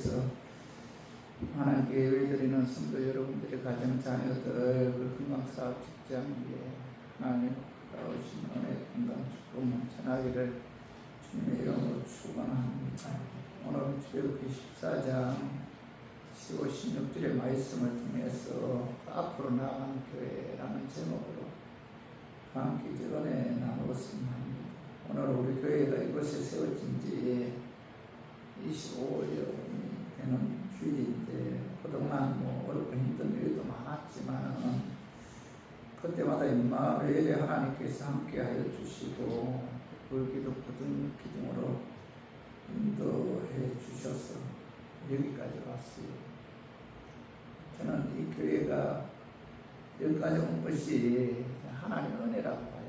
위해서 하나님께 예배드리는 성도 여러분들의 가정 자녀들 건강사업 직장 위에 하나님 나오신 은혜 건강 축복 전하기를 주님의 이름으로 축원합니다. 오늘 출애굽기 14장 15, 16절의 말씀을 통해서 앞으로 나아가는 교회라는 제목으로 함께 은혜 나누었으면 합니다. 오늘 우리 교회가 이곳에 세워진 지 25년이 되는 주일인데 그동안 어렵고 힘든 일도 많았지만 그때마다 임마누엘의 하나님께서 함께하여 주시고 불기둥 굳은 기둥으로 인도해 주셔서 여기까지 왔어요. 저는 이 교회가 여기까지 온 것이 하나님의 은혜라고 봐요.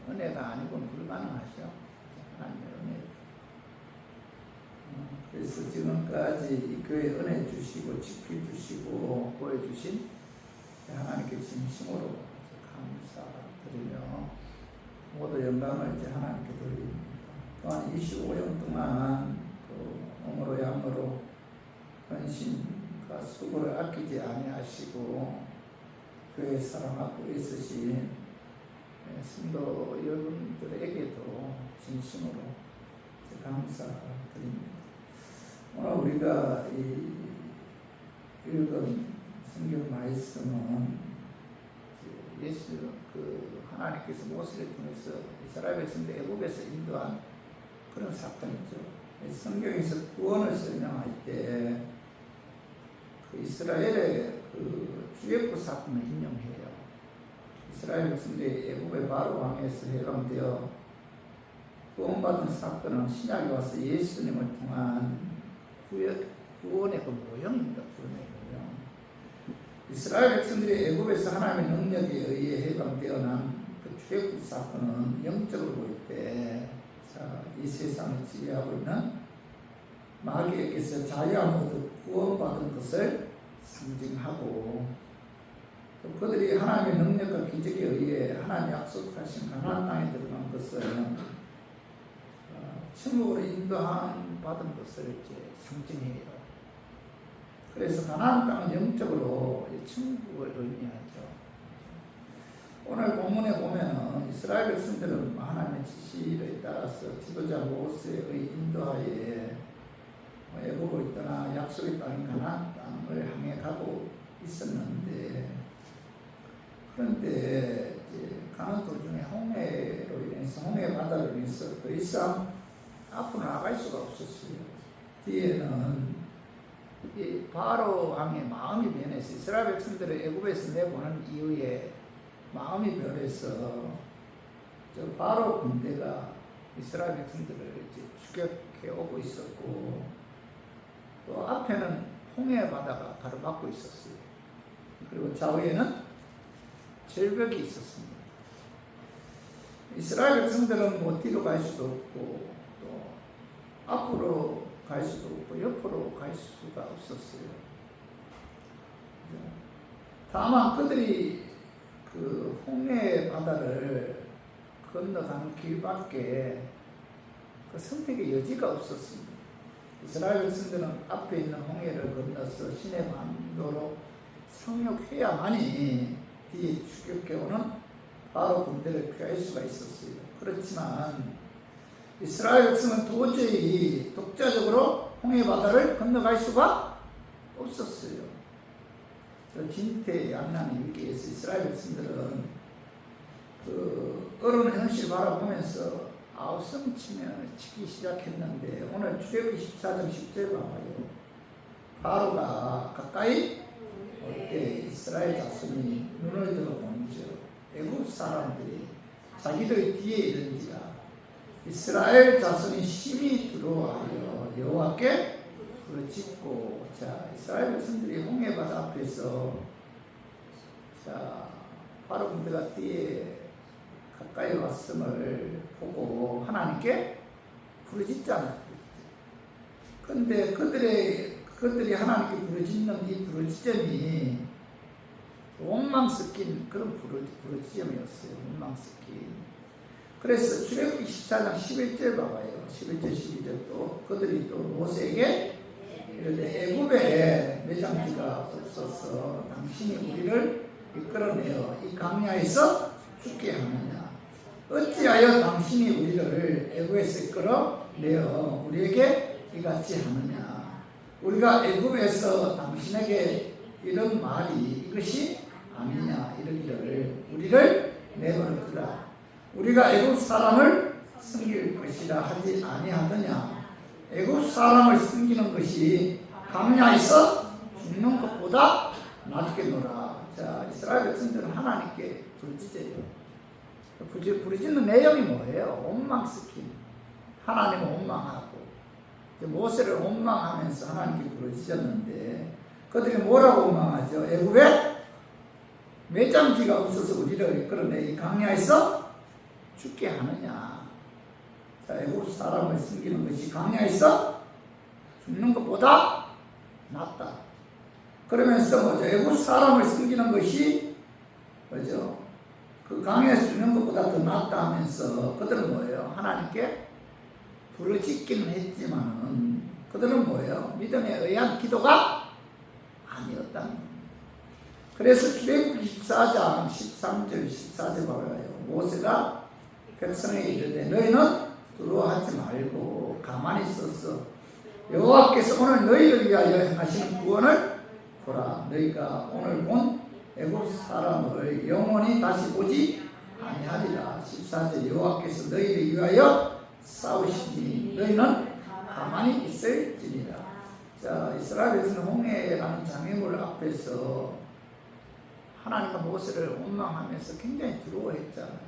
은혜가 아니고는 불가능하죠. 하나님의 은혜. 그래서 지금까지 이 교회 은혜 주시고 지켜주시고 보여주신 하나님께 진심으로 감사드리며 모두 영광을 이제 하나님께 돌립니다. 또한 25년 동안 또 몸으로 양으로 헌신과 수고를 아끼지 아니하시고 교회 사랑하고 있으신 성도 여러분들에게도 진심으로 감사드립니다. 오늘 우리가 읽은 성경 말씀은 예수 하나님께서 모세를 통해서 이스라엘 백성들 애굽에서 인도한 그런 사건이죠. 성경에서 구원을 설명할 때 이스라엘의 주애굽 사건을 인용해요. 이스라엘 백성들이 애굽의 바로 왕에서 해방되어 구원받은 사건은 신약에 와서 예수님을 통한 구원의 그 모형입니다. 구원의 모형. 이스라엘 백성들이 애굽에서 하나님의 능력에 의해 해방되어 난 그 출애굽 사건은 영적으로 볼 때 이 세상을 지배하고 있는 마귀에게서 자유함으로 구원받은 것을 상징하고 또 그들이 하나님의 능력과 기적에 의해 하나님 약속하신 가나안 땅에 들어간 것은 천국으로 인도한 받은 것을 이제 상징해요. 그래서 가나안 땅은 영적으로 천국을 의미하죠. 오늘 본문에 보면은 이스라엘 백성들은 하나님의 지시에 따라서 지도자 모세의 인도하에 애굽으로 떠나 약속의 땅인 가나안 땅을 향해 가고 있었는데 그런데 이제 가는 도중에 홍해로 인해서 홍해 바다로 인해서 더 이상 앞으로 나갈 수가 없었어요. 뒤에는 이 바로 왕의 마음이 변해서 이스라엘 백성들을 애굽에서 내보낸 이후에 마음이 변해서 저 바로 군대가 이스라엘 백성들을 이제 추격해 오고 있었고 또 앞에는 홍해 바다가 가로막고 있었어요. 그리고 좌우에는 절벽이 있었습니다. 이스라엘 백성들은 뒤로 갈 수도 없고 또 앞으로 갈 수도 없고 옆으로 갈 수가 없었어요. 다만 그들이 그 홍해 바다를 건너가는 길밖에 그 선택의 여지가 없었습니다. 이스라엘 백성들은 앞에 있는 홍해를 건너서 시내 반도로 상륙해야만이 뒤에 추격해오는 바로 군대를 피할 수가 있었어요. 그렇지만 이스라엘 백성은 도저히 독자적으로 홍해 바다를 건너갈 수가 없었어요. 진퇴양난의 위기에서 이스라엘 백성들은 그 어려운 현실을 바라보면서 아우성치기 시작했는데 오늘 출애굽기 14장 10절 봐봐요. 바로가 가까이 올 때 이스라엘 자손이 눈을 들어 본즉 애굽 사람들이 자기들 뒤에 이른지라 이스라엘 자손이 심히 두려워하여 여호와께 부르짖고 자 이스라엘 백성들이 홍해 바다 앞에서 자 바로 군대가 뒤에 가까이 왔음을 보고 하나님께 부르짖잖아요. 그런데 그들이 하나님께 부르짖는 이 부르짖음이 원망 섞인 그런 부르짖음이었어요. 원망 섞인. 그래서 출애굽기 14장 11절 봐봐요. 11절 12절 또 그들이 또 모세에게 이르되 애굽에 매장지가 없어서 당신이 우리를 이끌어내어 이 강야에서 죽게 하느냐. 어찌하여 당신이 우리를 애굽에서 이끌어내어 우리에게 이같이 하느냐. 우리가 애굽에서 당신에게 이런 말이 이것이 아니냐. 이르기를 우리를 내버려 두라. 우리가 애굽 사람을 섬길 것이라 하지 아니하더냐. 애굽 사람을 섬기는 것이 강야에서 죽는 것보다 낫겠노라. 자, 이스라엘 백성들은 하나님께 부르짖어요. 부르짖는 내용이 뭐예요? 원망시킴. 하나님을 원망하고 모세를 원망하면서 하나님께 부르짖었는데 그들이 뭐라고 원망하죠? 애굽에 매장지가 없어서 우리를 이끌어내 이 강야에서 죽게 하느냐. 자, 애굽 사람을 섬기는 것이 강야에서 죽는 것보다 낫다. 그러면서 뭐죠? 애굽 사람을 섬기는 것이 뭐죠? 그 강야에서 죽는 것보다 더 낫다 하면서 그들은 뭐예요? 하나님께 부르짖기는 했지만은 그들은 뭐예요? 믿음에 의한 기도가 아니었다는 겁니다. 그래서 출애굽기 14장 13절 14절 봐요. 모세가 백성에게 이르되 너희는 두려워하지 말고 가만히 있어서 여호와께서 오늘 너희를 위하여 행하시는 구원을 보라. 너희가 오늘 본 애굽 사람을 영원히 다시 보지 아니하리라. 14절 여호와께서 너희를 위하여 싸우시니 너희는 가만히 있을지니라. 자, 이스라엘에서는 홍해라는 장애물 앞에서 하나님과 모세를 원망하면서 굉장히 두려워했잖아요.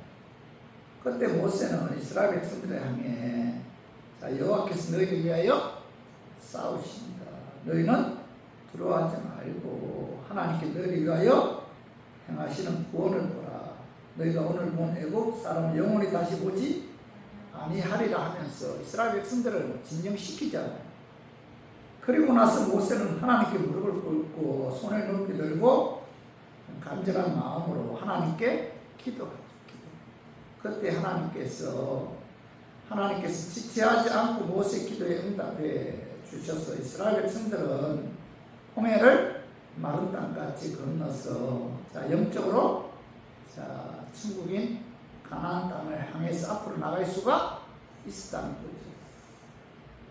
그때 모세는 이스라엘 백성들을 향해 자, 여호와께서 너희를 위하여 싸우신다. 너희는 두려워하지 말고 하나님께 너희를 위하여 행하시는 구원을 보라. 너희가 오늘 본 애굽 사람을 영원히 다시 보지 아니하리라 하면서 이스라엘 백성들을 진정시키잖아요. 그리고 나서 모세는 하나님께 무릎을 꿇고 손을 높이 들고 간절한 마음으로 하나님께 기도하죠. 그때 하나님께서 지체하지 않고 모세 기도에 응답해 주셔서 이스라엘 백성들은 홍해를 마른 땅같이 건너서 자, 영적으로 자, 천국인 가나안 땅을 향해서 앞으로 나갈 수가 있었다는 거죠.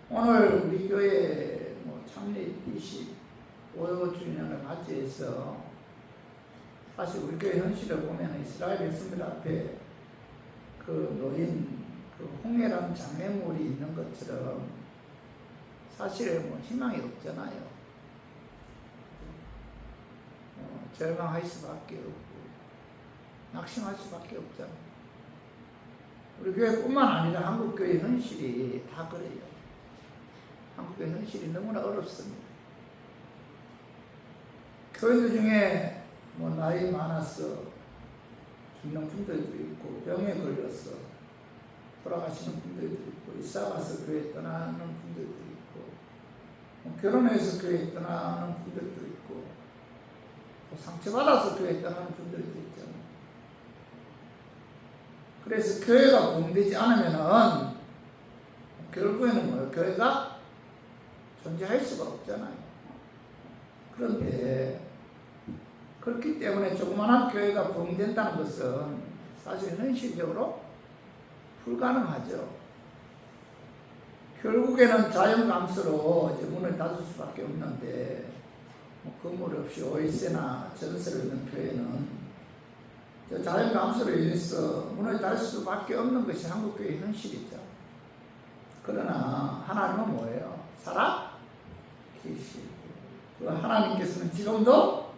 오늘 우리 교회 창립 25주년을 맞이해서 사실 우리 교회 현실을 보면 이스라엘 백성들 앞에 그 놓인 그 홍해라는 장애물이 있는 것처럼 사실 희망이 없잖아요. 절망할 수밖에 없고 낙심할 수밖에 없잖아요. 우리 교회뿐만 아니라 한국교회 현실이 다 그래요. 한국교회 현실이 너무나 어렵습니다. 교인들 중에 나이 많아서 죽는 분들도 있고 병에 걸려서 돌아가시는 분들도 있고 이사가서 교회 떠나는 분들도 있고 결혼해서 교회 떠나는 분들도 있고 상처받아서 교회 떠나는 분들도 있잖아요. 그래서 교회가 봉되지 않으면은 결국에는 뭐예요? 교회가 존재할 수가 없잖아요. 그런데 그렇기 때문에 조그마한 교회가 봉된다는 것은 사실 현실적으로 불가능하죠. 결국에는 자연감수로 이제 문을 닫을 수밖에 없는데 건물 없이 월세나 전세를 있는 교회는 자연감수로 인해서 문을 닫을 수밖에 없는 것이 한국교회의 현실이죠. 그러나 하나님은 뭐예요? 살아계시고 그 하나님께서는 지금도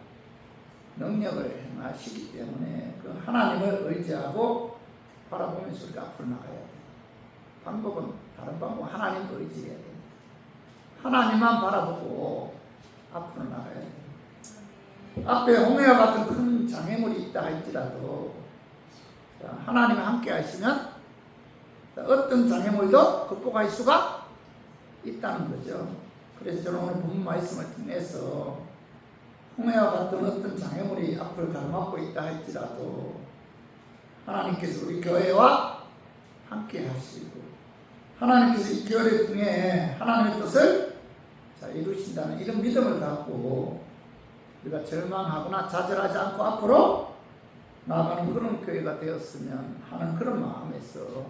능력을 행하시기 때문에 그 하나님을 의지하고 바라보면서 우리가 앞으로 나가야 돼요. 방법은 다른 방법, 하나님을 의지해야 됩니다. 하나님만 바라보고 앞으로 나가야 돼요. 앞에 홍해와 같은 큰 장애물이 있다 할지라도 하나님이 함께 하시면 어떤 장애물도 극복할 수가 있다는 거죠. 그래서 저는 오늘 본문 말씀을 통해서 홍해와 같은 어떤 장애물이 앞을 가로막고 있다 할지라도 하나님께서 우리 교회와 함께 하시고 하나님께서 이 교회를 통해 하나님의 뜻을 이루신다는 이런 믿음을 갖고 우리가 절망하거나 좌절하지 않고 앞으로 나아가는 그런 교회가 되었으면 하는 그런 마음에서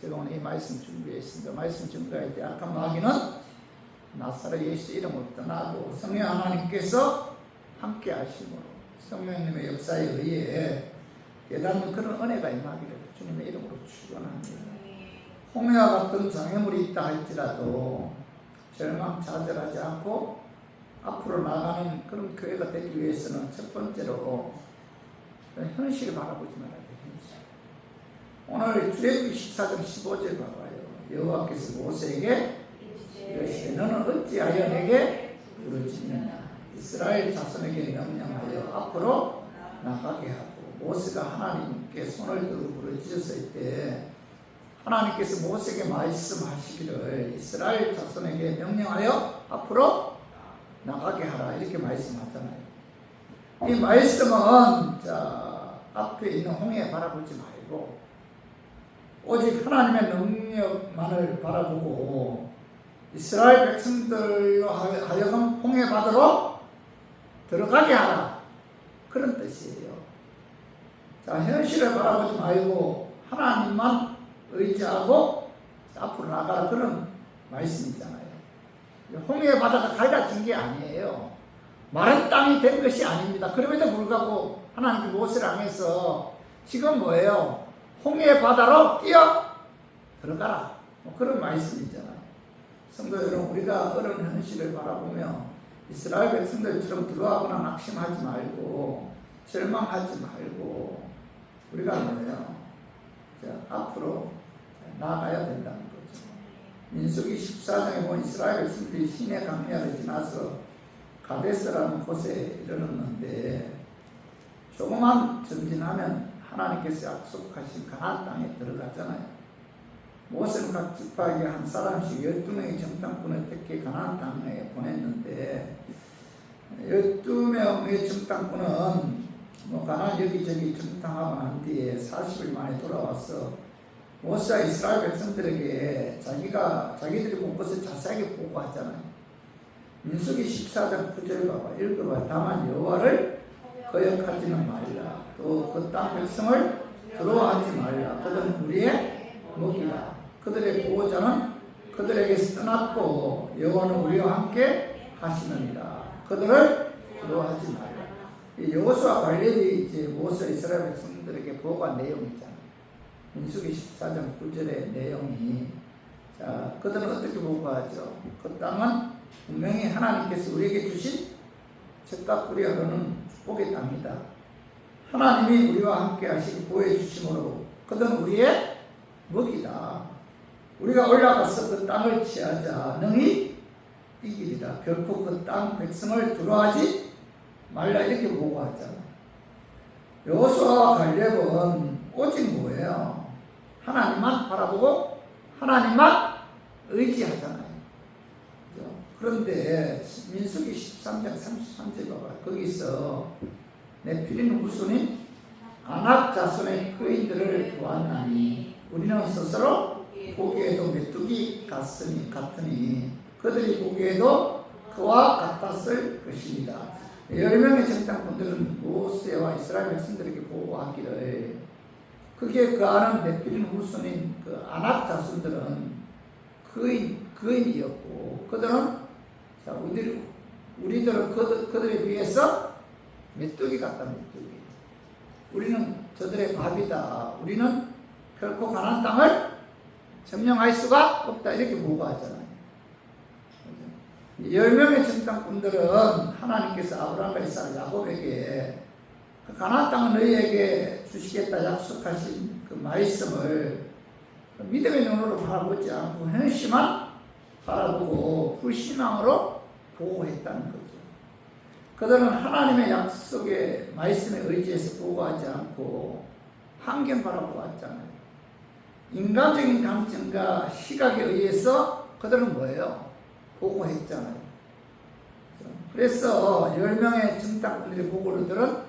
제가 오늘 이 말씀 준비했습니다. 말씀 준비할 때 악한 마귀는 나사렛 예수 이름으로 떠나고 성령 하나님께서 함께 하심으로 성령님의 역사에 의해 깨닫는 그런 은혜가 임하기를 주님의 이름으로 축원합니다. 홍해와 같은 장애물이 있다 할지라도 절망 좌절하지 않고 앞으로 나가는 그런 교회가 되기 위해서는 첫 번째로 현실을 바라보지 말아야 돼요. 오늘 출애굽기 14장 15절 봐봐요. 여호와께서 모세에게 이르시되 너는 어찌하여 내게 부르짖느냐. 이스라엘 자손에게 명령하여 앞으로 나가게 하고 모세가 하나님께 손을 들고 부르짖었을 때 하나님께서 모세에게 말씀하시기를 이스라엘 자손에게 명령하여 앞으로 나가게 하라 이렇게 말씀하잖아요. 이 말씀은 앞에 있는 홍해 바라보지 말고 오직 하나님의 능력만을 바라보고 이스라엘 백성들로 하여금 홍해 바다로 들어가게 하라 그런 뜻이에요. 현실을 바라보지 말고 하나님만 의지하고 앞으로 나가라 그런 말씀이잖아요. 홍해 바다가 갈라진 게 아니에요. 마른 땅이 된 것이 아닙니다. 그럼에도 불구하고 하나님께 모세를 향해서 지금 뭐예요? 홍해 바다로 뛰어 들어가라. 그런 말씀이잖아요. 성도 여러분, 우리가 그런 현실을 바라보며 이스라엘 백성들처럼 두려워하거나 낙심하지 말고 절망하지 말고 우리가 뭐예요? 앞으로 나아가야 된다는 거죠. 민수기 14장에 보면 이스라엘 백성들이 시내 강야를 지나서 가데스라는 곳에 이르렀는데 조금만 전진하면 하나님께서 약속하신 가나안 땅에 들어갔잖아요. 모세는 각 지파에게 한 사람씩 12명의 정탐꾼을 택해 가나안 땅에 보냈는데 12명의 정탐꾼은 가나안 여기저기 정탐하고 난 뒤에 40일 만에 돌아와서 모세가 이스라엘 백성들에게 자기들이 본 것을 자세하게 보고하잖아요. 민수기 14장 9절 봐봐. 읽어봐. 다만 여호와를 거역하지는 말라. 또 그 땅 백성을 두려워하지 말라. 그들은 우리의 먹이라. 그들의 보호자는 그들에게서 떠났고 여호와는 우리와 함께 하시느니라. 그들을 두려워하지 말라. 이 여호수아 갈렙이 이제 모세 이스라엘 백성들에게 보고한 내용이잖아요. 민수기 14장 9절의 내용이 그들은 어떻게 보고하죠? 그 땅은 분명히 하나님께서 우리에게 주신 젖과 꿀이 흐르는 축복의 땅이다. 하나님이 우리와 함께 하시고 보호해 주심으로 그들은 우리의 먹이다. 우리가 올라가서 그 땅을 취하자 능히 이기리라. 결코 그 땅 백성을 두려워하지 말라 이렇게 보고하잖아. 여호수아와 갈렙은 오직 뭐예요? 하나님만 바라보고 하나님만 의지하잖아요. 그렇죠? 그런데 민수기 13장 33절 봐봐. 거기서 네필림 후손인 아낙 자손의 거인들을 보았나니 우리는 스스로 보기에도 메뚜기 같으니 그들이 보기에도 그와 같았을 것입니다. 10명의 정탐꾼들은 모세와 이스라엘 백성들에게 보고하기를 그게 그 아는 네필림 후손인 그 아낙 자손들은 거인이었고 그들은 우리들은 그들에 비해서 메뚜기 같다. 메뚜기. 우리는 저들의 밥이다. 우리는 결코 가나안 땅을 점령할 수가 없다. 이렇게 보고하잖아요. 10명의 정탐꾼들은 하나님께서 아브라함과 이삭 야곱에게 그 가나안 땅을 너희에게 주시겠다 약속하신 그 말씀을 믿음의 눈으로 바라보지 않고 현실만 바라보고 불신앙으로 보고했다는 거죠. 그들은 하나님의 약속의 말씀에 의지해서 보고하지 않고 환경 바라보았잖아요. 인간적인 감정과 시각에 의해서 그들은 뭐예요? 보고했잖아요. 그래서 10명의 정탐꾼들이 보고를 들은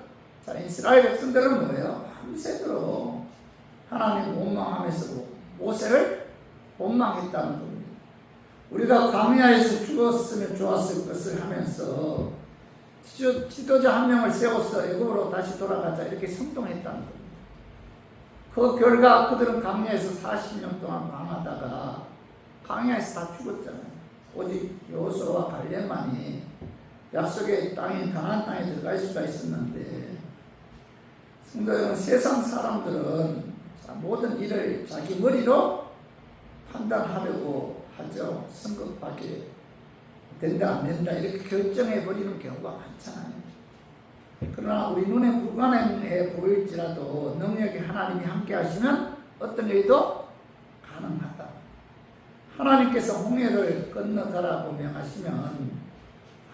이스라엘 백성들은 뭐예요? 밤새도록 하나님 원망하면서 모세를 원망했다는 겁니다. 우리가 광야에서 죽었으면 좋았을 것을 하면서 지도자 한 명을 세워서 애굽으로 다시 돌아가자 이렇게 선동했다는 겁니다. 그 결과 그들은 광야에서 40년 동안 방하다가 광야에서 다 죽었잖아요. 오직 여호수아와 갈렙만이 약속의 땅인 가나안 땅에 들어갈 수가 있었는데, 성도 여러분, 세상 사람들은 모든 일을 자기 머리로 판단하려고 하죠. 성급하게 된다 안 된다 이렇게 결정해 버리는 경우가 많잖아요. 그러나 우리 눈에 불가능해 보일지라도 능력이 하나님이 함께 하시면 어떤 일도 가능하다. 하나님께서 홍해를 건너가라고 명하시면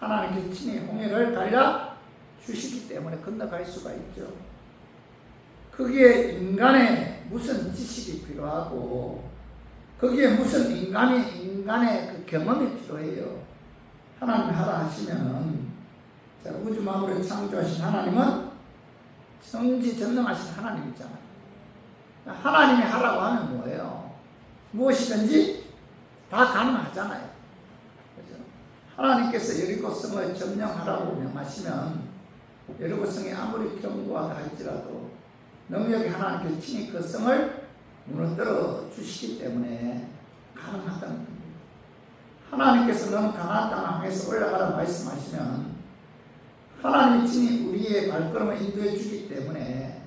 하나님께서 친히 홍해를 갈라 주시기 때문에 건너갈 수가 있죠. 거기에 인간의 무슨 지식이 필요하고 거기에 무슨 인간의 그 경험이 필요해요. 하나님 하라 하시면은, 자, 우주 만물을 창조하신 하나님은 전지전능하신 하나님이잖아요. 하나님이 하라고 하면 뭐예요? 무엇이든지 다 가능하잖아요. 그렇죠? 하나님께서 여리고성을 점령하라고 명하시면 여리고성이 아무리 견고하다 할지라도 능력이 하나님께서 친히 그 성을 무너뜨려 주시기 때문에 가능하다는 겁니다. 하나님께서 너는 가나안 땅을 향해서 올라가라 말씀하시면 하나님이 친히 우리의 발걸음을 인도해 주기 때문에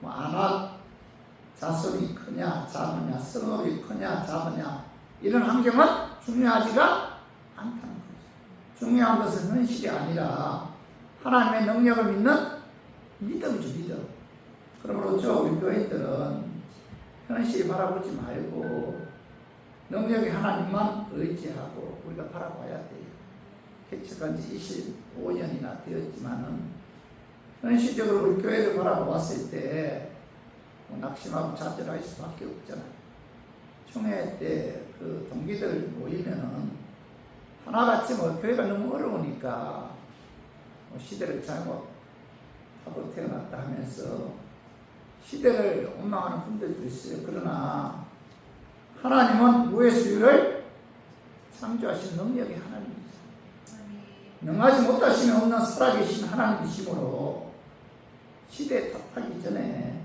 뭐 아낙 자손이 크냐 작으냐 성읍이 크냐 작으냐 이런 환경은 중요하지가 않다는 거죠. 중요한 것은 현실이 아니라 하나님의 능력을 믿는 믿음이죠. 믿음. 그러므로 우리 교회들은 현실이 바라보지 말고 능력이 하나님만 의지하고 우리가 바라봐야 돼요. 개척한 지 25년이나 되었지만은 현실적으로 우리 교회를 바라보았을 때 낙심하고 좌절할 수밖에 없잖아요. 총회 때 그 동기들 모이면은 하나같이 교회가 너무 어려우니까 시대를 잘못하고 태어났다 하면서 시대를 원망하는 분들도 있어요. 그러나 하나님은 무에서유를 창조하신 능력의 하나님이죠. 능하지 못하시면 없는 살아계신 하나님이시므로 시대에 탓하기 전에,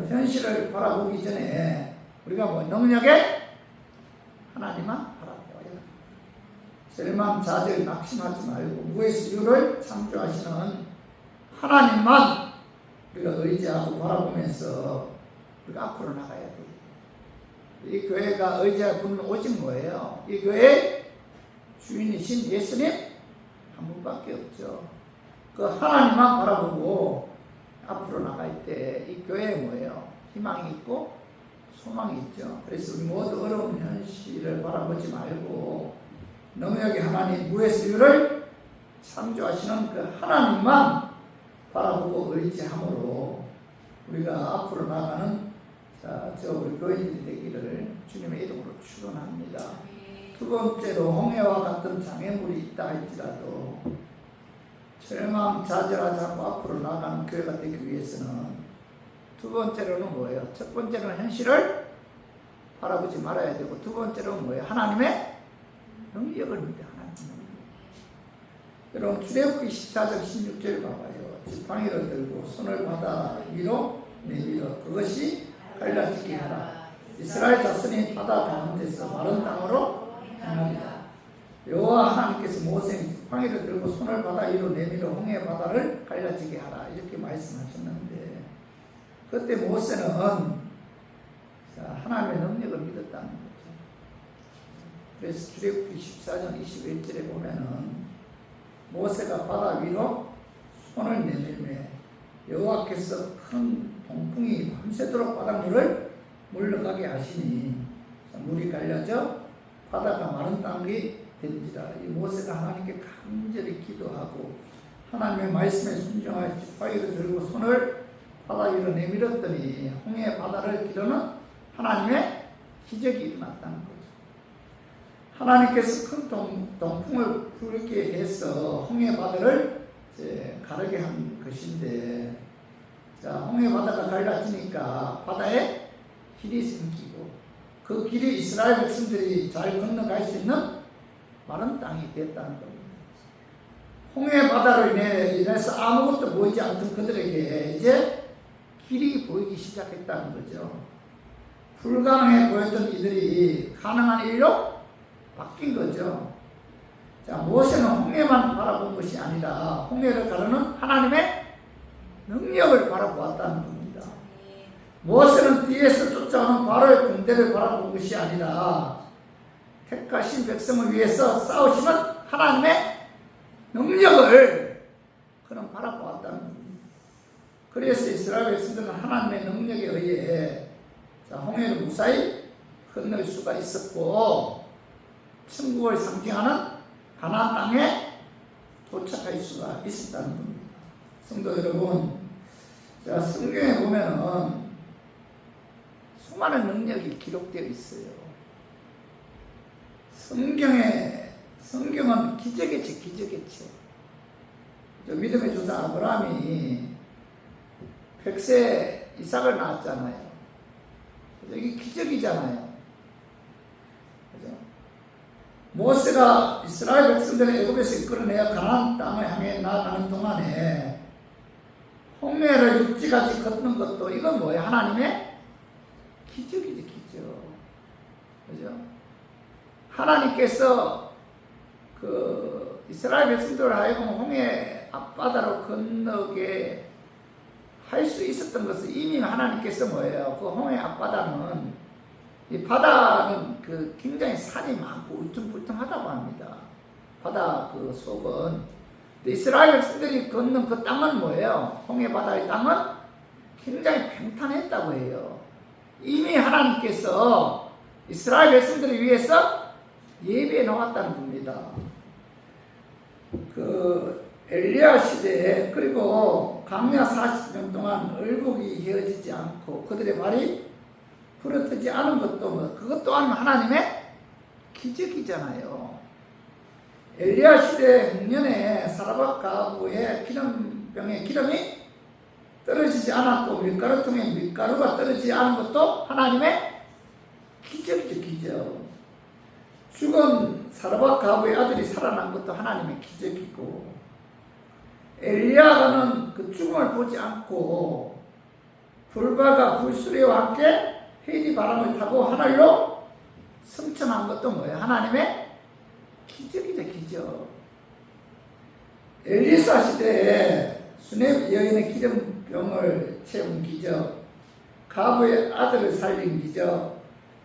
현실을 바라보기 전에 우리가 능력의 하나님만 바라봐야 합니다. 절망, 좌절, 낙심하지 말고 무에서유를 창조하시는 하나님만 우리가 의지하고 바라보면서 우리가 앞으로 나가야 돼요. 이 교회가 의지할 분은 오직 뭐예요? 이 교회의 주인이신 예수님 한 분밖에 없죠. 그 하나님만 바라보고 앞으로 나갈 때 이 교회에 뭐예요? 희망이 있고 소망이 있죠. 그래서 우리 모두 어려운 현실을 바라보지 말고 능력의 하나님 무에서유를 창조하시는 그 하나님만 바라보고 의지함으로 우리가 앞으로 나가는 우리 교인들이 되기를 주님의 이름으로 축원합니다. 두 번째로 홍해와 같은 장애물이 있다 할지라도 절망, 좌절하지 않고 앞으로 나가는 교회가 되기 위해서는 두 번째로는 뭐예요? 첫 번째로는 현실을 바라보지 말아야 되고 두 번째로는 뭐예요? 하나님의 능력을 믿어. 여러분 출애굽기 14장 16절 봐봐요. 지팡이를 들고 손을 바다 위로 내밀어 그것이 갈라지게 하라. 이스라엘 자손이 바다 가운데서 마른 땅으로 행하리라. 여호와 하나님께서 모세에게 지팡이를 들고 손을 바다 위로 내밀어 홍해 바다를 갈라지게 하라 이렇게 말씀하셨는데, 그때 모세는 하나님의 능력을 믿었다는 거죠. 그래서 출애굽기 14장 21절에 보면은 모세가 바다 위로 손을 내밀매 여호와께서 큰 동풍이 밤새도록 바닷물을 물러가게 하시니 물이 갈려져 바다가 마른 땅이 된지라. 이 모세가 하나님께 간절히 기도하고 하나님의 말씀에 순종하여 지팡이를 들고 손을 바다 위로 내밀었더니 홍해 바다를 기르는 하나님의 기적이 일어났다는 거죠. 하나님께서 큰 동풍을 불게 해서 홍해 바다를 가르게 한 것인데, 홍해 바다가 갈라지니까 바다에 길이 생기고 그 길이 이스라엘 백성들이 잘 건너갈 수 있는 마른 땅이 됐다는 겁니다. 홍해 바다로 인해서 아무것도 보이지 않던 그들에게 이제 길이 보이기 시작했다는 거죠. 불가능해 보였던 이들이 가능한 일로 바뀐 거죠. 자, 모세는 홍해만 바라본 것이 아니라 홍해를 가르는 하나님의 능력을 바라보았다는 겁니다. 모세는 뒤에서 쫓아오는 바로의 군대를 바라본 것이 아니라 택하신 백성을 위해서 싸우시는 하나님의 능력을 그는 바라보았다는 겁니다. 그래서 이스라엘 백성들은 하나님의 능력에 의해 홍해를 무사히 건널 수가 있었고 천국을 상징하는 가나안 땅에 도착할 수가 있었다는 겁니다. 성도 여러분, 자, 성경에 보면은 수많은 능력이 기록되어 있어요. 성경은 기적의 책, 기적의 책. 믿음의 조상 아브라함이 100세 이삭을 낳았잖아요. 이게 기적이잖아요. 그죠? 모세가 이스라엘 백성들을 애굽에서 이끌어내어 가나안 땅을 향해 나아가는 동안에 홍해를 육지까지 걷는 것도 이건 뭐예요? 하나님의 기적이지, 기적. 그죠? 하나님께서 그 이스라엘 백성들을 하여금 홍해 앞바다로 건너게 할 수 있었던 것은 이미 하나님께서 뭐예요? 그 홍해 앞바다는, 이 바다는 그 굉장히 산이 많고 울퉁불퉁하다고 합니다. 바다 그 속은. 이스라엘 백성들이 걷는 그 땅은 뭐예요? 홍해 바다의 땅은 굉장히 평탄했다고 해요. 이미 하나님께서 이스라엘 백성들을 위해서 예비해 놓았다는 겁니다. 그 엘리야 시대에, 그리고 광야 40년 동안 얼룩이 헤어지지 않고 그들의 발이 부러뜨지 않은 것도 그것 또한 하나님의 기적이잖아요. 엘리야 시대 흉년에 사라밧 가부의 기름병에 기름이 떨어지지 않았고 밀가루통에 밀가루가 떨어지지 않은 것도 하나님의 기적이죠, 기적. 죽은 사라밧 가부의 아들이 살아난 것도 하나님의 기적이고, 엘리야가는 그 죽음을 보지 않고 불바가 불수레와 함께 해리 바람을 타고 하늘로 승천한 것도 뭐예요? 하나님의 기적이죠, 기적. 엘리사 시대에 수넴 여인의 기름병을 채운 기적, 가부의 아들을 살린 기적,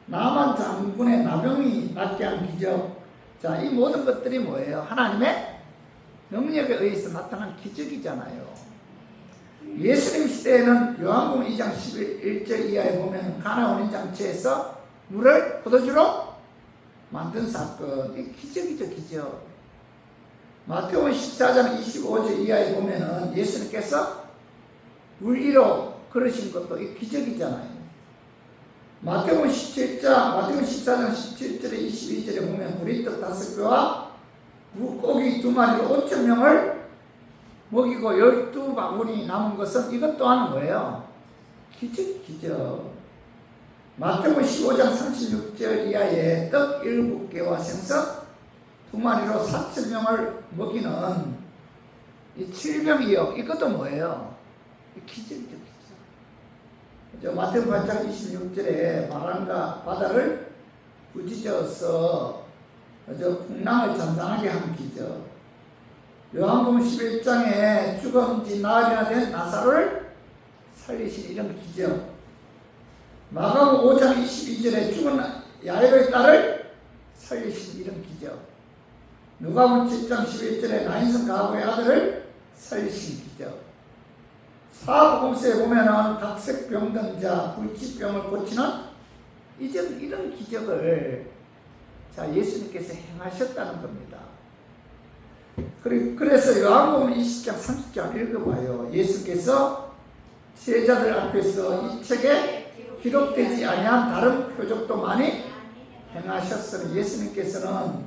나만 장군의 나병이 낫게 한 기적. 자, 이 모든 것들이 뭐예요? 하나님의 능력에 의해서 나타난 기적이잖아요. 예수님 시대에는 요한복음 2장 11절 이하에 보면 가나 혼인잔치에서 물을 포도주로 만든 사건, 이 기적이죠, 기적. 마태복음 14장 25절 이하에 보면은 예수님께서 물 위로 걸으신 것도 이 기적이잖아요. 마태복음 14장 17절에 22절에 보면 보리떡 5개와 물고기 2마리로 5,000명을 먹이고 12바구니 남은 것은 이것 또한 뭐예요? 기적. 마태복음 15장 36절 이하에 떡 7개와 생선 2마리로 4,000명을 먹이는 이 7병이요. 이것도 뭐예요? 기적이죠, 기적. 마태복음 8장 26절에 바람과 바다를 부딪혀서 풍랑을 잔잔하게 한 기적. 요한복음 11장에 죽은 지 나흘이나 된 나사로를 살리신 이런 기적. 마가복음 5장 22절에 죽은 야이로의 딸을 살리신 이런 기적. 누가복음 7장 11절에 나인성 가부의 아들을 살리신 기적. 사복음서에 보면은 각색 병든 자, 불치병을 고치는 이런 기적을 예수님께서 행하셨다는 겁니다. 그래서 요한복음 20장 30장 읽어봐요. 예수께서 제자들 앞에서 이 책에 기록되지 아니한 다른 표적도 많이 행하셨으니, 예수님께서는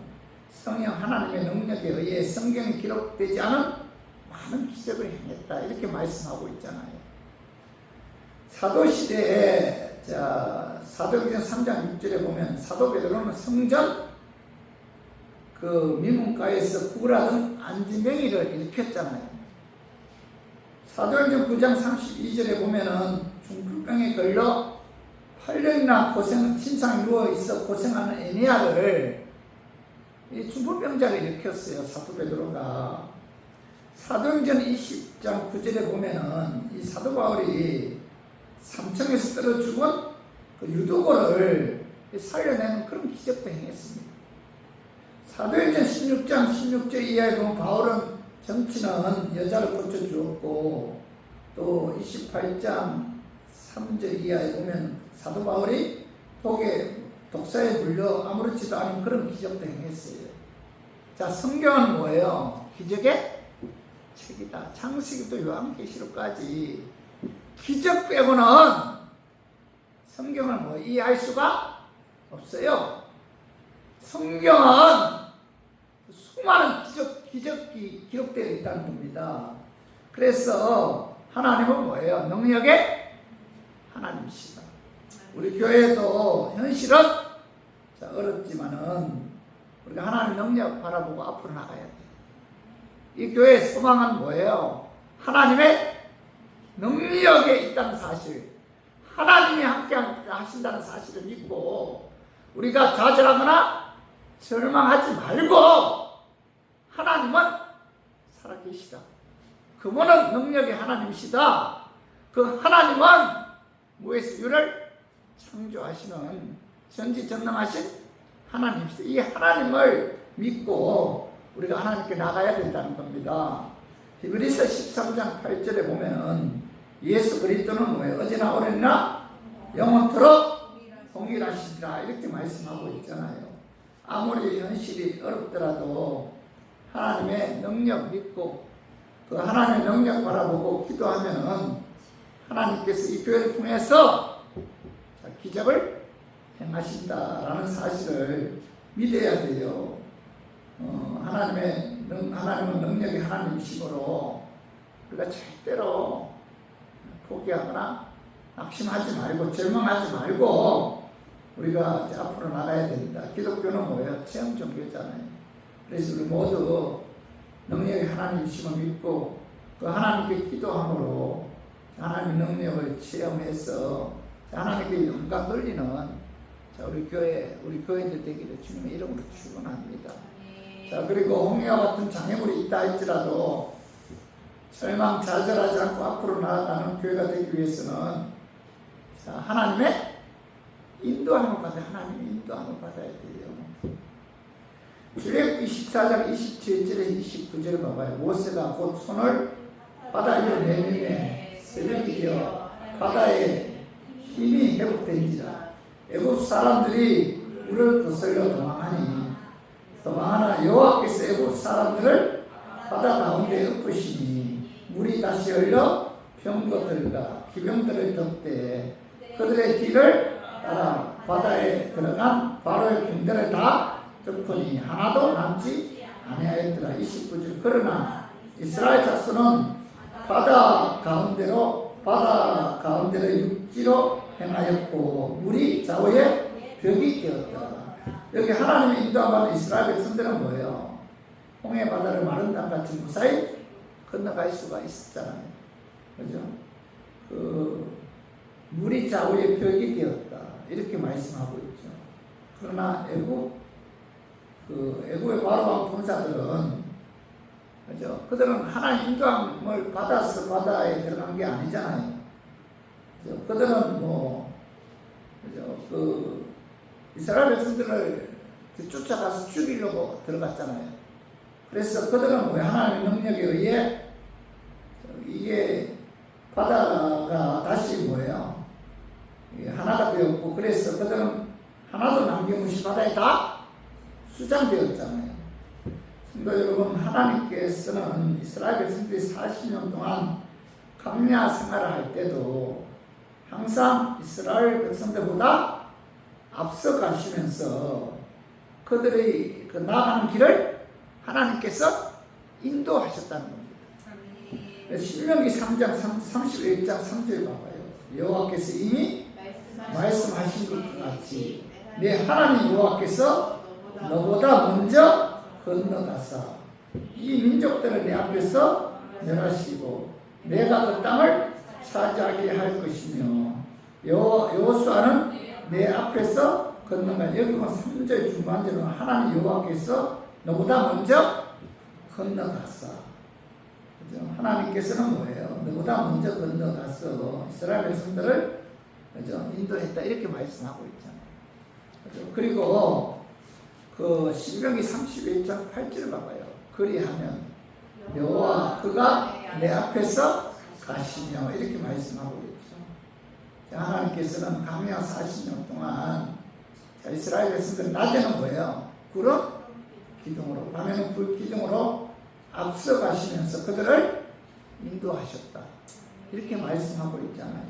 성령 하나님의 능력에 의해 성경에 기록되지 않은 많은 기적을 행했다, 이렇게 말씀하고 있잖아요. 사도시대에 자, 사도행전 3장 6절에 보면 사도 베드로는 성전 그 미문가에서 구걸하던 안진뱅이를 일으켰잖아요. 사도행전 9장 32절에 보면은 중풍병에 걸려 8년이나 침상에 누워 있어 고생하는 에니아를 이 중풍병자를 일으켰어요. 사도 베드로가. 사도행전 20장 9절에 보면은 이 사도 바울이 삼청에서 떨어 죽은 그 유도고를 살려내는 그런 기적도 행했습니다. 사도행전 16장 16절 이하에 보면 바울은 정치는 여자를 고쳐주었고, 또 28장 3절 이하에 보면 사도 바울이 독사에 물려 아무렇지도 않은 그런 기적도 행했어요. 자, 성경은 뭐예요? 기적의 책이다. 창세기부터 요한계시록까지 기적 빼고는 성경을 뭐 이해할 수가 없어요. 성경은 수많은 기적이 기록되어 있다는 겁니다. 그래서 하나님은 뭐예요? 능력의 하나님이시다. 우리 교회도 현실은 어렵지만은 우리가 하나님 능력 바라보고 앞으로 나가야 돼요. 이 교회의 소망은 뭐예요? 하나님의 능력에 있다는 사실, 하나님이 함께 하신다는 사실을 믿고 우리가 좌절하거나 절망하지 말고 하나님은 살아계시다. 그분은 능력의 하나님이시다. 그 하나님은 무에서 유를 창조하시는 전지전능하신 하나님이시다. 이 하나님을 믿고 우리가 하나님께 나가야 된다는 겁니다. 히브리서 13장 8절에 보면은 예수 그리스도는 뭐예요? 어제나 오늘이나 영원토록 동일하시리라 이렇게 말씀하고 있잖아요. 아무리 현실이 어렵더라도 하나님의 능력 믿고 그 하나님의 능력 바라보고 기도하면은 하나님께서 이 교회를 통해서 기적을 행하신다라는 사실을 믿어야 돼요. 하나님은 능력의 하나님이시므로 우리가 절대로 포기하거나 낙심하지 말고 절망하지 말고 우리가 이제 앞으로 나가야 됩니다. 기독교는 뭐예요? 체험 종교잖아요. 그래서 우리 모두 능력의 하나님이심을 믿고 그 하나님께 기도함으로 하나님의 능력을 체험해서 하나님께 영광 돌리는 우리 교회들 되기를 주님의 이름으로 축원합니다. 자, 그리고 홍해와 같은 장애물이 있다 할지라도 절망 좌절하지 않고 앞으로 나아가는 교회가 되기 위해서는 하나님의 인도함을 받아야 돼요. 출애굽기 14장 27절에 29절을 봐봐요. 모세가 곧 손을 바다 위로 내밀매 새벽이 되어 바다에 힘이 회복된지라. 애굽 사람들이 물을 거슬러 도망하나 여호와께서 애굽 사람들을 바다 가운데 엎으시니 물이 다시 흘러 병거들과 기병들을 덮되 그들의 뒤를 따라 바다에 들어간 바로의 군대를 다 덮으니 하나도 남지 아니하였더라. 29절. 그러나 이스라엘 자손은 바다 가운데를 육지로 행하였고 물이 좌우에 벽이 되었더라. 여기 하나님의 인도함받은 이스라엘 백성들은 뭐예요? 홍해 바다를 마른 땅같이 무사히 건너갈 수가 있었잖아요. 그죠? 물이 좌우에 벽이 되었다. 이렇게 말씀하고 있죠. 그러나 애굽의 바로왕 군사들은 그죠? 그들은 하나님 인도함을 받아서 바다에 들어간 게 아니잖아요. 그죠? 그들은 그죠? 이스라엘 백성들을 쫓아가서 죽이려고 들어갔잖아요. 그래서 그들은 하나님의 능력에 의해 이게 바다가 다시 하나가 되었고, 그래서 그들은 하나도 남김없이 바다에 다 수장되었잖아요. 성도 여러분, 하나님께서는 이스라엘 백성들이 40년 동안 광야 생활을 할 때도 항상 이스라엘 백성들보다 앞서 가시면서 그들의 나아가는 길을 하나님께서 인도하셨다는 겁니다. 신명기 3장 31장 3절 봐봐요. 여호와께서 이미 말씀하신 것 같이 내 하나님 여호와께서 너보다 먼저 건너가사 이 민족들을 내 앞에서 멸하시고 내가 그 땅을 차지하게 할 것이며 여호수아는 내 앞에서 건너가 여기 보면 3절 중반절은 하나님 여호와께서 너보다 먼저 건너갔어. 그죠? 하나님께서는 뭐예요? 너보다 먼저 건너가서 이스라엘 백성들을 그죠? 인도했다 이렇게 말씀하고 있잖아요. 그죠? 그리고 그 신명기 31장 8절 봐봐요. 그리하면 여호와 그가 내 앞에서 가시며 이렇게 말씀하고 있죠. 하나님께서는 강야 40년 동안 이스라엘 백성들 낮에는 뭐예요? 구름 기둥으로 밤에는 불 기둥으로 앞서가시면서 그들을 인도하셨다. 이렇게 말씀하고 있잖아요.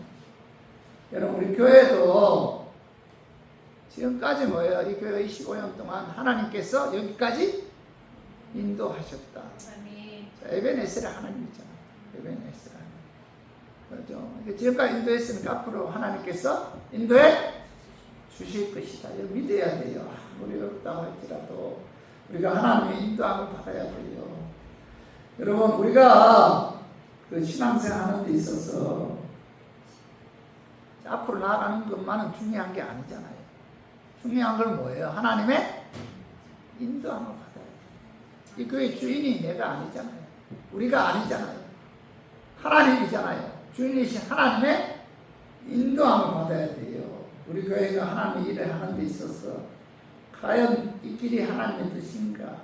여러분 우리 교회도 지금까지 뭐예요? 이 교회 25년 동안 하나님께서 여기까지 인도하셨다. 에베네셀의 하나님이잖아요. 에베네셀 하나님. 그렇죠? 지금까지 인도했으니까 앞으로 하나님께서 인도해 주실 것이다. 이걸 믿어야 돼요. 우리 어렵다고 할지라도 우리가 하나님의 인도함을 받아야 돼요. 여러분 우리가 그 신앙생활 하는 데 있어서 앞으로 나아가는 것만은 중요한 게 아니잖아요. 중요한 건 뭐예요? 하나님의 인도함을 받아야 돼요. 이 교회 주인이 내가 아니잖아요. 우리가 아니잖아요. 하나님이잖아요. 주인이신 하나님의 인도함을 받아야 돼요. 우리 교회가 하나님의 일을 하는 데 있어서 과연 이 길이 하나님의 뜻인가?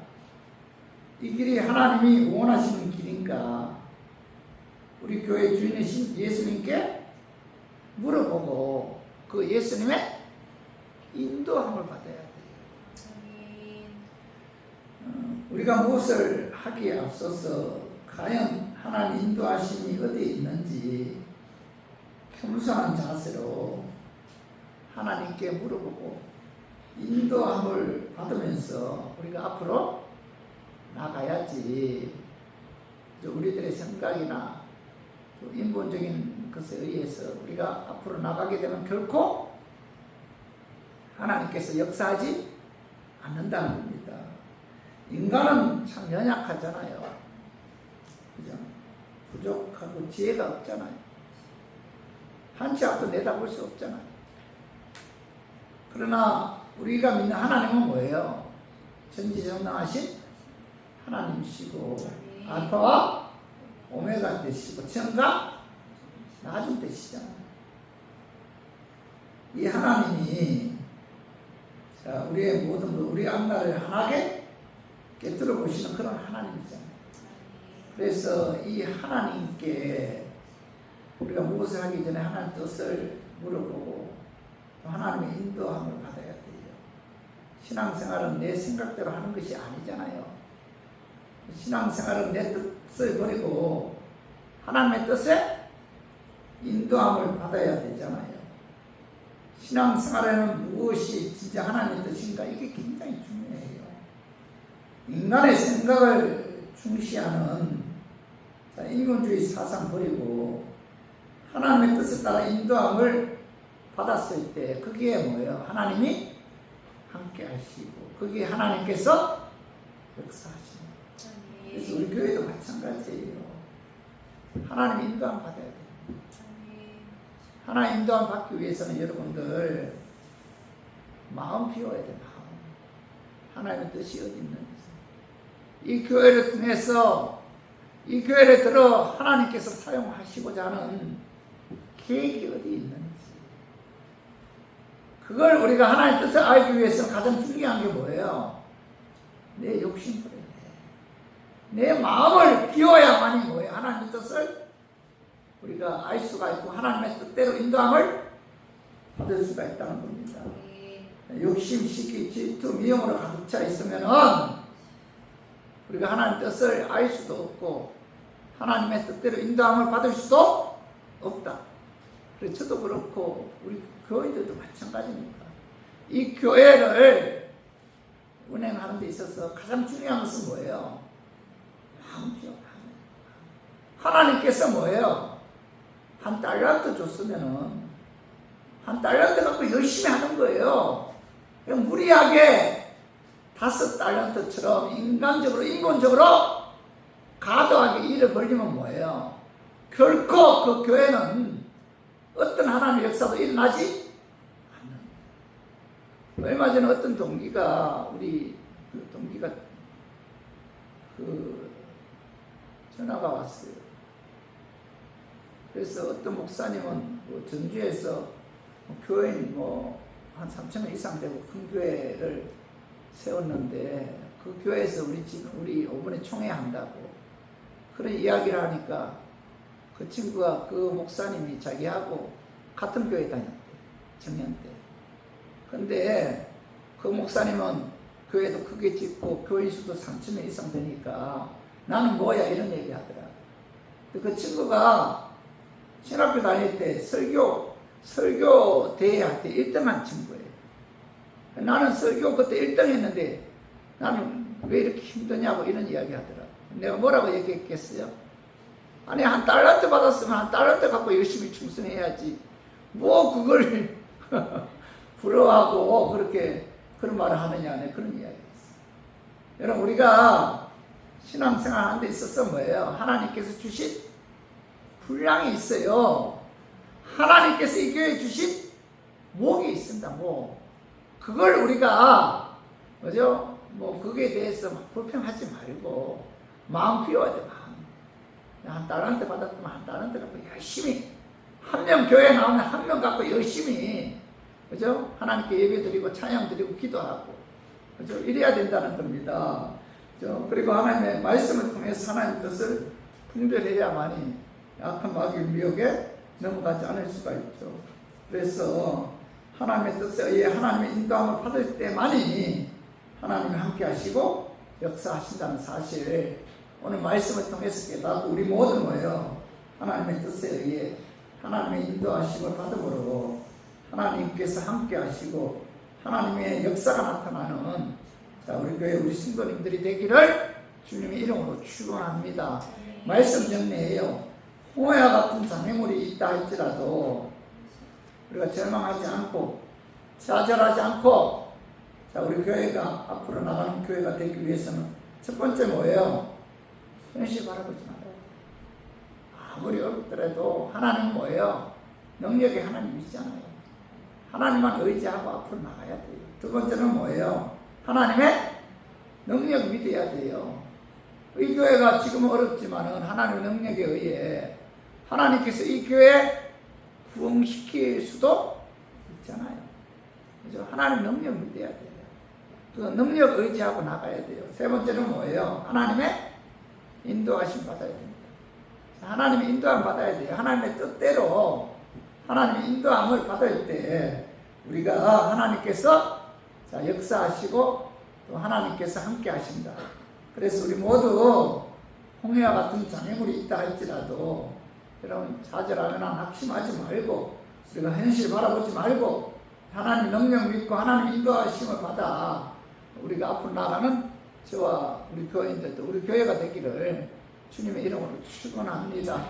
이 길이 하나님이 원하시는 길인가? 우리 교회 주인이신 예수님께 물어보고 그 예수님의 인도함을 받아야 돼요. 우리가 무엇을 하기에 앞서서 과연 하나님 인도하심이 어디에 있는지 겸손한 자세로 하나님께 물어보고 인도함을 받으면서 우리가 앞으로 나가야지 우리들의 생각이나 인본적인 것에 의해서 우리가 앞으로 나가게 되면 결코 하나님께서 역사하지 않는다는 겁니다. 인간은 참 연약하잖아요. 그죠? 부족하고 지혜가 없잖아요. 한 치 앞도 내다볼 수 없잖아요. 그러나 우리가 믿는 하나님은 뭐예요? 전지전능하신 하나님이시고 알파와 오메가 되시고 처음과 나중 되시잖아요. 이 하나님이 우리의 모든 우리 앞날을 환하게 깨뜨려 보시는 그런 하나님이잖아요. 그래서 이 하나님께 우리가 무엇을 하기 전에 하나님 뜻을 물어보고 또 하나님의 인도함을 받아야 돼요. 신앙생활은 내 생각대로 하는 것이 아니잖아요. 신앙생활은 내 뜻을 버리고 하나님의 뜻에 인도함을 받아야 되잖아요. 신앙생활에는 무엇이 진짜 하나님의 뜻인가? 이게 굉장히 중요해요. 인간의 생각을 중시하는 인본주의 사상 버리고 하나님의 뜻에 따라 인도함을 받았을 때 거기에 뭐예요? 하나님이 함께 하시고 거기에 하나님께서 역사하시는 거예요. 그래서 우리 교회도 마찬가지예요. 하나님의 인도함 받아야 돼요. 하나님 인도함 받기 위해서는 여러분들 마음 비워야 돼요. 마음. 하나님의 뜻이 어디 있는지. 이 교회를 통해서 이 교회를 들어 하나님께서 사용하시고자 하는 계획이 어디 있는지. 그걸 우리가 하나님의 뜻을 알기 위해서 가장 중요한 게 뭐예요? 내 욕심부려. 내 마음을 비워야만이 뭐예요? 하나님의 뜻을 우리가 알 수가 있고 하나님의 뜻대로 인도함을 받을 수가 있다는 겁니다. 욕심, 시기, 질투, 미움으로 가득 차 있으면은 우리가 하나님의 뜻을 알 수도 없고 하나님의 뜻대로 인도함을 받을 수도 없다. 그래서 저도 그렇고 우리 교회들도 마찬가지입니다. 이 교회를 운행하는 데 있어서 가장 중요한 것은 뭐예요? 마음이요. 하나님께서 뭐예요? 한 달란트 줬으면은 한 달란트 갖고 열심히 하는 거예요. 그냥 무리하게 5달란트처럼 인본적으로 과도하게 일을 벌리면 뭐예요? 결코 그 교회는 어떤 하나님의 역사도 일어나지 않는. 얼마 전에 어떤 동기가 전화가 왔어요. 그래서 어떤 목사님은 전주에서 교인 한 3,000명 이상 되고 큰 교회를 세웠는데 그 교회에서 우리 이번에 총회한다고 그런 이야기를 하니까 그 친구가 그 목사님이 자기하고 같은 교회 다녔대. 청년 때. 근데 그 목사님은 교회도 크게 짓고 교인 수도 3,000명 이상 되니까 나는 뭐야 이런 얘기 하더라. 그 친구가 신학교 다닐 때 설교 대회 할 때 1등한 친구예요. 나는 설교 그때 1등 했는데 나는 왜 이렇게 힘드냐고 이런 이야기 하더라. 내가 뭐라고 얘기했겠어요? 아니 한 달란트 받았으면 한 달란트 갖고 열심히 충성해야지 뭐 그걸 부러워하고 그렇게 그런 말을 하느냐 그런 이야기였어요. 여러분 우리가 신앙생활 하는 데 있어서 뭐예요? 하나님께서 주신 분량이 있어요. 하나님께서 이 교회에 주신 목이 있습니다. 그걸 우리가 그죠? 그거에 대해서 불평하지 말고 마음 비워야 돼. 마음. 한 달란트 받았으면 한 달란트 갖고 열심히 한 명 교회 나오면 한 명 갖고 열심히 그죠? 하나님께 예배드리고 찬양드리고 기도하고 그죠? 이래야 된다는 겁니다. 그죠? 그리고 하나님의 말씀을 통해서 하나님의 뜻을 분별해야만이 악한 마귀의 미혹에 넘어가지 않을 수가 있죠. 그래서 하나님의 뜻에 의해 하나님의 인도함을 받을 때만이 하나님이 함께 하시고 역사하신다는 사실 오늘 말씀을 통해서 깨닫고 우리 모두 뭐예요? 하나님의 뜻에 의해 하나님의 인도하심을 받음으로 하나님께서 함께 하시고 하나님의 역사가 나타나는 우리 교회 우리 신도님들이 되기를 주님의 이름으로 축원합니다. 말씀 정리해요. 홍해와 같은 장애물이 있다 할지라도 우리가 절망하지 않고 좌절하지 않고 우리 교회가 앞으로 나가는 교회가 되기 위해서는 첫 번째 뭐예요? 현실 바라보지 말아요. 아무리 어렵더라도 하나님은 뭐예요? 능력이 하나님이시잖아요. 하나님만 의지하고 앞으로 나가야 돼요. 두 번째는 뭐예요? 하나님의 능력 믿어야 돼요. 이 교회가 지금 어렵지만은 하나님의 능력에 의해 하나님께서 이 교회 부흥시킬 수도 있잖아요. 그죠? 하나님 능력 믿어야 돼요. 그 능력 의지하고 나가야 돼요. 세 번째는 뭐예요? 하나님의 인도하심 받아야 됩니다. 하나님의 인도함 받아야 돼요. 하나님의 뜻대로 하나님의 인도함을 받을 때 우리가 하나님께서 역사하시고 또 하나님께서 함께 하신다. 그래서 우리 모두 홍해와 같은 장애물이 있다 할지라도 여러분 좌절하거나 낙심하지 말고 우리가 현실 바라보지 말고 하나님의 능력 믿고 하나님의 인도하심을 받아 우리가 앞으로 나가는 저와 우리 교인들도 우리 교회가 되기를 주님의 이름으로 축원합니다.